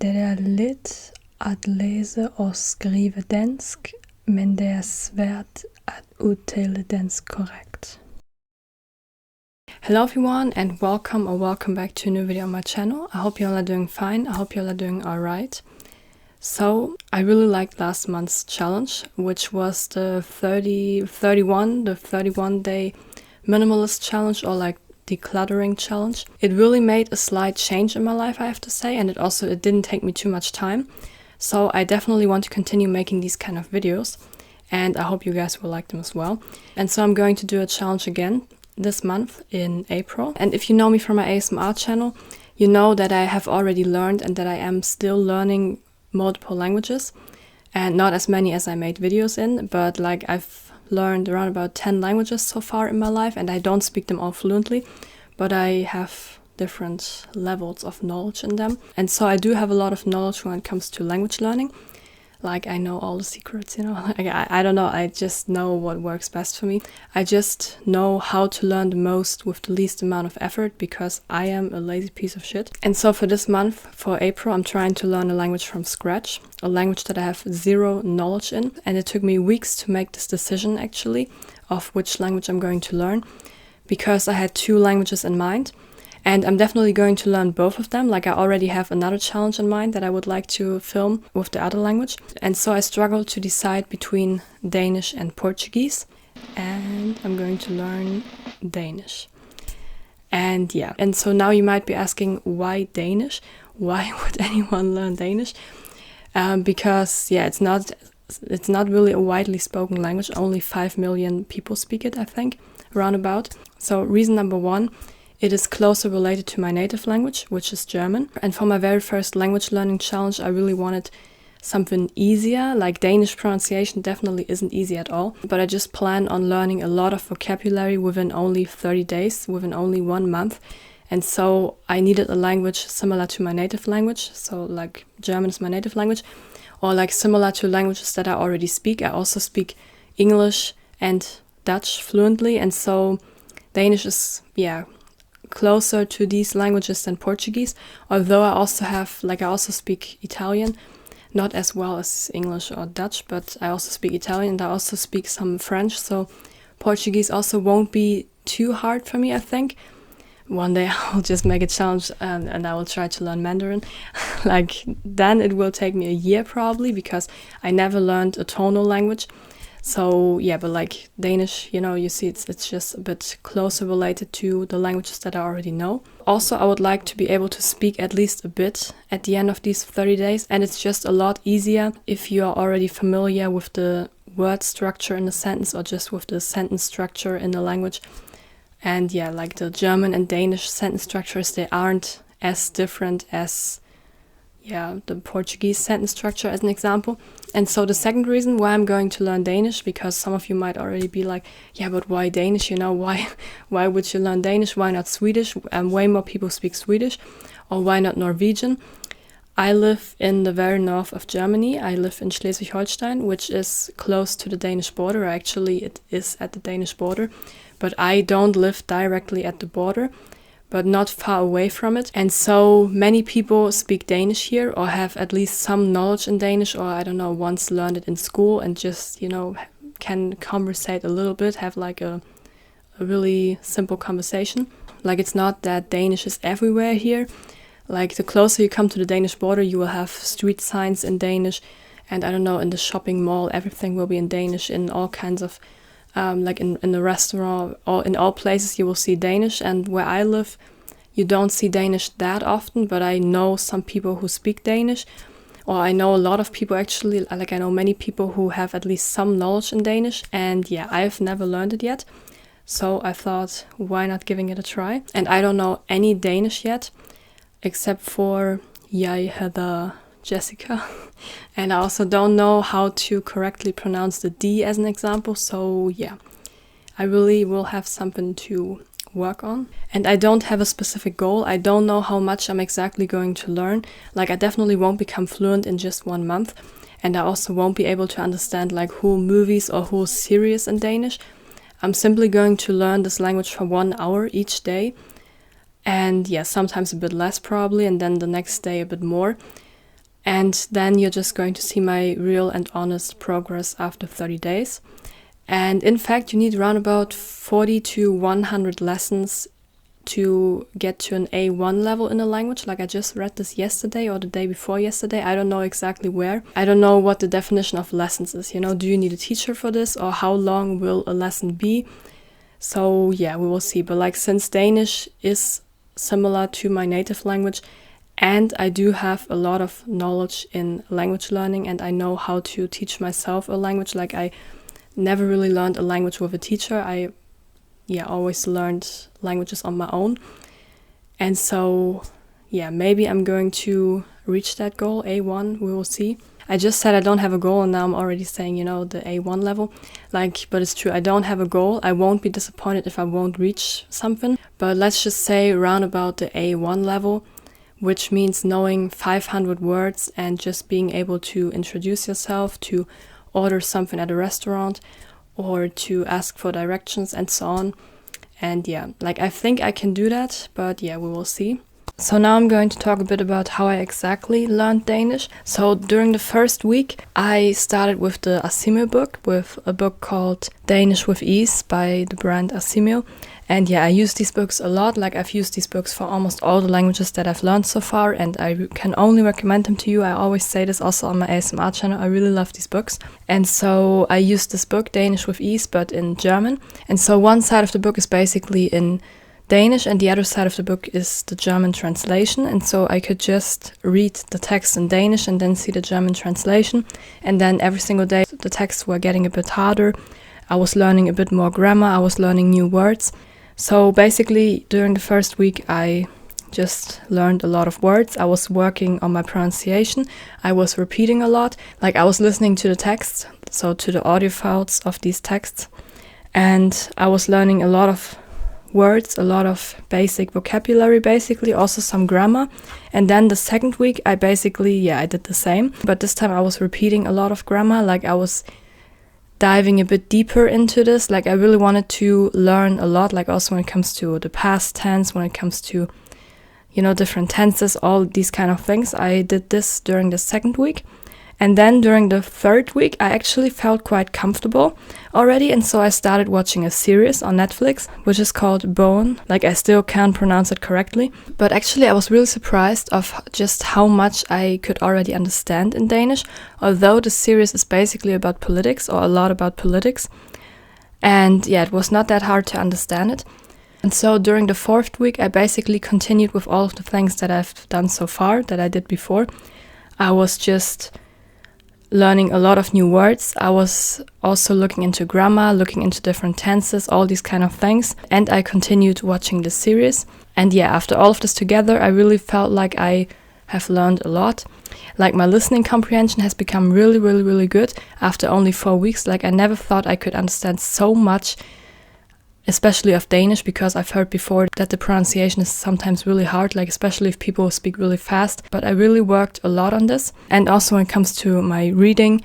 Det litt at lese og skrive dansk, men det svært at uttale dansk korrekt. Hello everyone and welcome back to a new video on my channel. I hope you all are doing fine. I hope you all are doing alright. So I really liked last month's challenge, which was the 31 day minimalist challenge, or like decluttering challenge. It really made a slight change in my life, I have to say, and it didn't take me too much time. So I definitely want to continue making these kind of videos, and I hope you guys will like them as well. And so I'm going to do a challenge again this month in April. And if you know me from my ASMR channel, you know that I have already learned and that I am still learning multiple languages, and not as many as I made videos in, but like I've learned around about 10 languages so far in my life, and I don't speak them all fluently, but I have different levels of knowledge in them. And so I do have a lot of knowledge when it comes to language learning. Like I know all the secrets, you know, like, I don't know, I just know what works best for me. I just know how to learn the most with the least amount of effort, because I am a lazy piece of shit. And so for this month, for April, I'm trying to learn a language from scratch, a language that I have zero knowledge in. And it took me weeks to make this decision, actually, of which language I'm going to learn, because I had two languages in mind. And I'm definitely going to learn both of them. Like I already have another challenge in mind that I would like to film with the other language. And so I struggled to decide between Danish and Portuguese. And I'm going to learn Danish. And yeah, and so now you might be asking, why Danish? Why would anyone learn Danish? Because yeah, it's not really a widely spoken language. Only 5 million people speak it, I think, roundabout. So reason number one, it is closer related to my native language, which is German. And for my very first language learning challenge, I really wanted something easier. Like Danish pronunciation definitely isn't easy at all. But I just plan on learning a lot of vocabulary within only 30 days, within only 1 month. And so I needed a language similar to my native language. So like German is my native language, or like similar to languages that I already speak. I also speak English and Dutch fluently. And so Danish is, yeah, closer to these languages than Portuguese, although I also speak Italian, not as well as English or Dutch, but I also speak Italian and I also speak some French, so Portuguese also won't be too hard for me, I think. One day I'll just make a challenge and I will try to learn Mandarin. Like then it will take me a year probably, because I never learned a tonal language. So yeah, but like Danish, you know, you see it's just a bit closer related to the languages that I already know. Also, I would like to be able to speak at least a bit at the end of these 30 days. And it's just a lot easier if you are already familiar with the word structure in a sentence, or just with the sentence structure in the language. And yeah, like the German and Danish sentence structures, they aren't as different as the Portuguese sentence structure, as an example. And so the second reason why I'm going to learn Danish, because some of you might already be like, yeah, but why Danish? You know, why would you learn Danish? Why not Swedish? Way more people speak Swedish. Or why not Norwegian? I live in the very north of Germany. I live in Schleswig-Holstein, which is close to the Danish border. Actually, it is at the Danish border. But I don't live directly at the border, but not far away from it. And so many people speak Danish here, or have at least some knowledge in Danish, or I don't know, once learned it in school and just, you know, can conversate a little bit, have like a really simple conversation. Like it's not that Danish is everywhere here. Like the closer you come to the Danish border, you will have street signs in Danish, and I don't know, in the shopping mall, everything will be in Danish, in all kinds of like in the restaurant, or in all places you will see Danish. And where I live, you don't see Danish that often, but I know some people who speak Danish, or I know a lot of people actually, like I know many people who have at least some knowledge in Danish. And yeah, I've never learned it yet, so I thought, why not giving it a try? And I don't know any Danish yet, except for Jeg hedder Jessica. And I also don't know how to correctly pronounce the D, as an example. So yeah, I really will have something to work on. And I don't have a specific goal. I don't know how much I'm exactly going to learn. Like I definitely won't become fluent in just 1 month. And I also won't be able to understand like whole movies or whole series in Danish. I'm simply going to learn this language for 1 hour each day. And yeah, sometimes a bit less probably, and then the next day a bit more. And then you're just going to see my real and honest progress after 30 days. And in fact, you need around about 40 to 100 lessons to get to an A1 level in a language. Like I just read this yesterday or the day before yesterday. I don't know exactly where. I don't know what the definition of lessons is. You know, do you need a teacher for this, or how long will a lesson be? So yeah, we will see. But like, since Danish is similar to my native language, and I do have a lot of knowledge in language learning, and I know how to teach myself a language. Like I never really learned a language with a teacher. I always learned languages on my own. And so, maybe I'm going to reach that goal, A1, we will see. I just said I don't have a goal, and now I'm already saying, the A1 level. But it's true, I don't have a goal. I won't be disappointed if I won't reach something. But let's just say around about the A1 level, which means knowing 500 words and just being able to introduce yourself, to order something at a restaurant, or to ask for directions and so on. And I think I can do that, but we will see. So now I'm going to talk a bit about how I exactly learned Danish. So during the first week, I started with the Asimil book, with a book called Danish with Ease by the brand Asimil. And I use these books a lot. Like I've used these books for almost all the languages that I've learned so far, and I can only recommend them to you. I always say this also on my ASMR channel. I really love these books. And so I used this book, Danish with Ease, but in German. And so one side of the book is basically in Danish, and the other side of the book is the German translation. And so I could just read the text in Danish and then see the German translation. And then every single day the texts were getting a bit harder. I was learning a bit more grammar. I was learning new words. So basically, during the first week, I just learned a lot of words. I was working on my pronunciation. I was repeating a lot. Like I was listening to the text, so to the audio files of these texts. And I was learning a lot of words, a lot of basic vocabulary, basically, also some grammar. And then the second week, I basically, I did the same. But this time I was repeating a lot of grammar. Like I was diving a bit deeper into this. Like I really wanted to learn a lot, like also when it comes to the past tense, when it comes to, different tenses, all these kind of things. I did this during the second week. And then during the third week, I actually felt quite comfortable already. And so I started watching a series on Netflix, which is called Bone. Like I still can't pronounce it correctly. But actually I was really surprised of just how much I could already understand in Danish. Although the series is basically about politics, or a lot about politics. And it was not that hard to understand it. And so during the fourth week, I basically continued with all of the things that I've done so far, that I did before. I was just learning a lot of new words. I was also looking into grammar, looking into different tenses, all these kind of things. And I continued watching the series. And after all of this together, I really felt like I have learned a lot. Like my listening comprehension has become really, really, really good after only 4 weeks. Like I never thought I could understand so much, especially of Danish, because I've heard before that the pronunciation is sometimes really hard, like especially if people speak really fast. But I really worked a lot on this. And also when it comes to my reading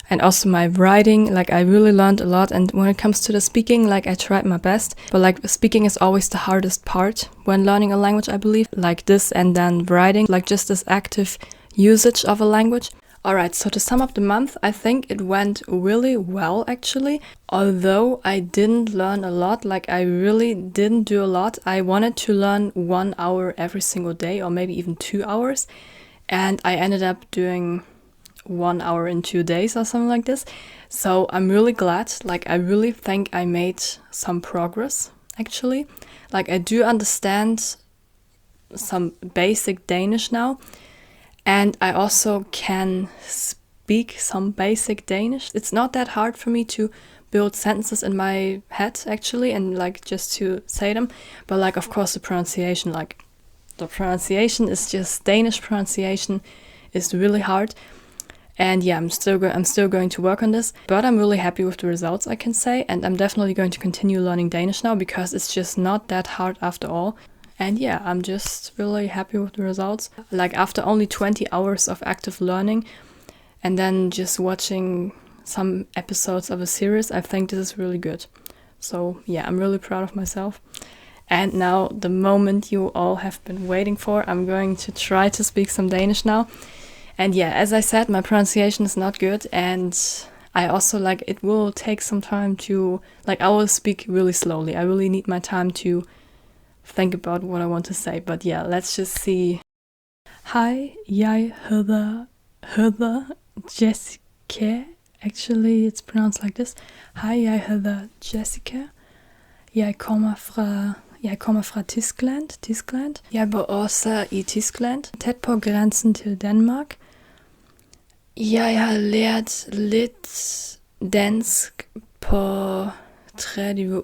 and also my writing, like I really learned a lot. And when it comes to the speaking, like I tried my best. But like speaking is always the hardest part when learning a language, I believe. Like this, and then writing, like just this active usage of a language. Alright, so to sum up the month, I think it went really well actually. Although I didn't learn a lot, like I really didn't do a lot. I wanted to learn 1 hour every single day, or maybe even 2 hours. And I ended up doing 1 hour in 2 days or something like this. So I'm really glad. Like I really think I made some progress actually. Like I do understand some basic Danish now. And I also can speak some basic Danish. It's not that hard for me to build sentences in my head, actually, and like just to say them. But like, of course, the pronunciation is just Danish pronunciation is really hard. And I'm still going to work on this. But I'm really happy with the results, I can say. And I'm definitely going to continue learning Danish now, because it's just not that hard after all. And I'm just really happy with the results. Like after only 20 hours of active learning and then just watching some episodes of a series, I think this is really good. So I'm really proud of myself. And now the moment you all have been waiting for, I'm going to try to speak some Danish now. And yeah, as I said, my pronunciation is not good, and I also like it will take some time to like I will speak really slowly. I really need my time to think about what I want to say. But yeah, let's just see. Hej, jeg hedder Jessica. Actually, it's pronounced like this. Hej, jeg hedder Jessica. Jeg kommer fra Tyskland. Jeg bor også i Tyskland, tæt på grænsen til Danmark. Jeg har lært lidt dansk på 30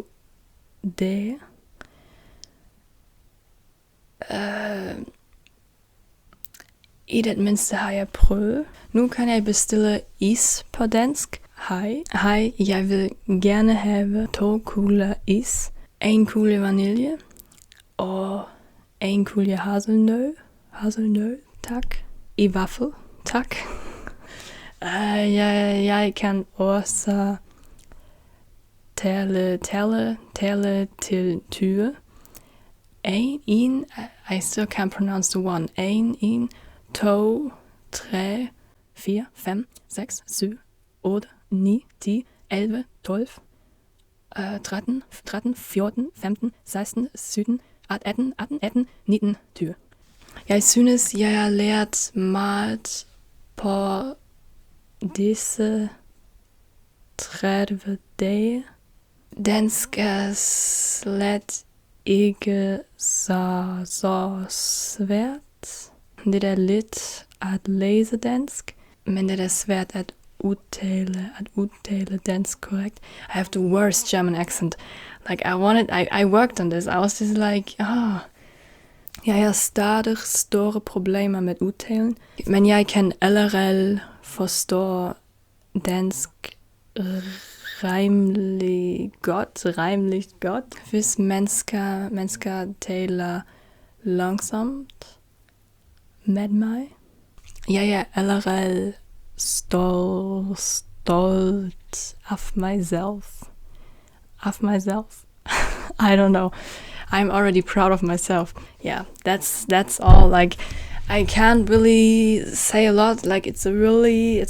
dage. I det mindste har jeg prøvet. Nu kan jeg bestille is på dansk. Hej, jeg vil gerne have 2 kugler is. 1 kugle vanilje og 1 kugle haselnød, tak. I vaffel, tak. Jeg kan også tale til 20. I still can't pronounce the one. 1, 2, 3, 4, 5, 6, 7, 8, 9, 10, 11, 12, 13, 14, 15, 16, 17, 18, 19, 20. Jeg synes, jeg har lært meget på disse 30 dage. Dansk er slet ikke så svært. Det er lidt at læse dansk, men det er svært at udtale dansk korrekt. I have the worst German accent. Like I worked on this. I was just like, jeg har stadig store problemer med udtalen, men jeg kan allerede forstå dansk rimelig godt. Hvis mennesker taler langsomt med mig. Jeg er allerede stolt of myself. I don't know. I'm already proud of myself. Yeah, that's all. Like, I can't really say a lot. Like, it's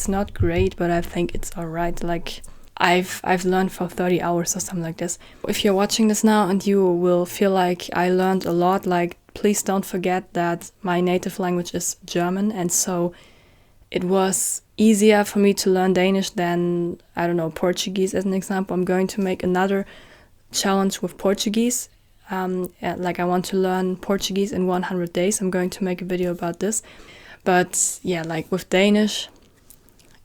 not great, but I think it's alright. Like, I've learned for 30 hours or something like this. If you're watching this now and you will feel like I learned a lot, like, please don't forget that my native language is German, and so it was easier for me to learn Danish than, I don't know, Portuguese as an example. I'm going to make another challenge with Portuguese. Like, I want to learn Portuguese in 100 days. I'm going to make a video about this. But yeah, like with Danish,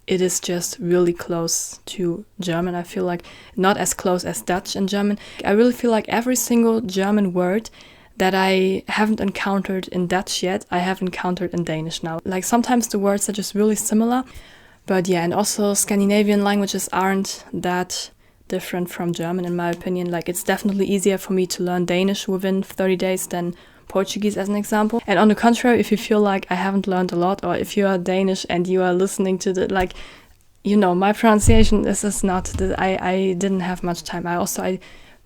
it is just really close to German. I feel like not as close as Dutch and German. I really feel like every single German word that I haven't encountered in Dutch yet, I have encountered in Danish now. Like, sometimes the words are just really similar. But yeah, and also Scandinavian languages aren't that different from German, in my opinion. Like, it's definitely easier for me to learn Danish within 30 days than Portuguese as an example. And on the contrary, if you feel like I haven't learned a lot, or if you are Danish and you are listening to the, like, you know, my pronunciation, this is not, I didn't have much time. I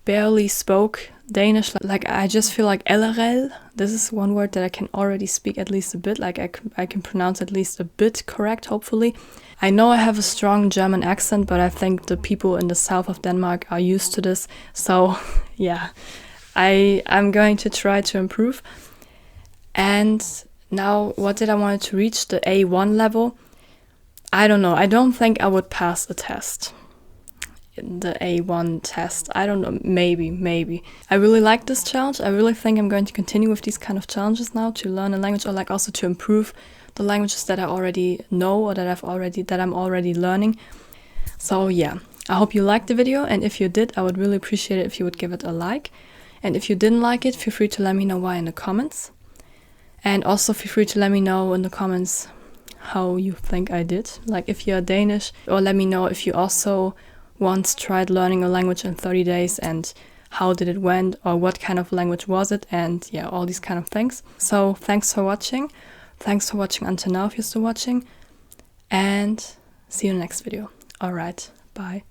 barely spoke Danish. Like, I just feel like LRL, this is one word that I can already speak at least a bit. Like, I can pronounce at least a bit correct, hopefully. I know I have a strong German accent, but I think the people in the south of Denmark are used to this. So yeah, I'm going to try to improve. And now, what did I want to reach? The A1 level? I don't know. I don't think I would pass a test. The A1 test. I don't know. Maybe. I really like this challenge. I really think I'm going to continue with these kind of challenges now to learn a language, or like also to improve the languages that I already know or that I'm already learning. So yeah, I hope you liked the video, and if you did, I would really appreciate it if you would give it a like. And if you didn't like it, feel free to let me know why in the comments. And also feel free to let me know in the comments how you think I did. Like, if you're Danish, or let me know if you also once tried learning a language in 30 days and how did it went, or what kind of language was it, and yeah, all these kind of things. So thanks for watching. Thanks for watching until now if you're still watching, and see you in the next video. Alright, bye.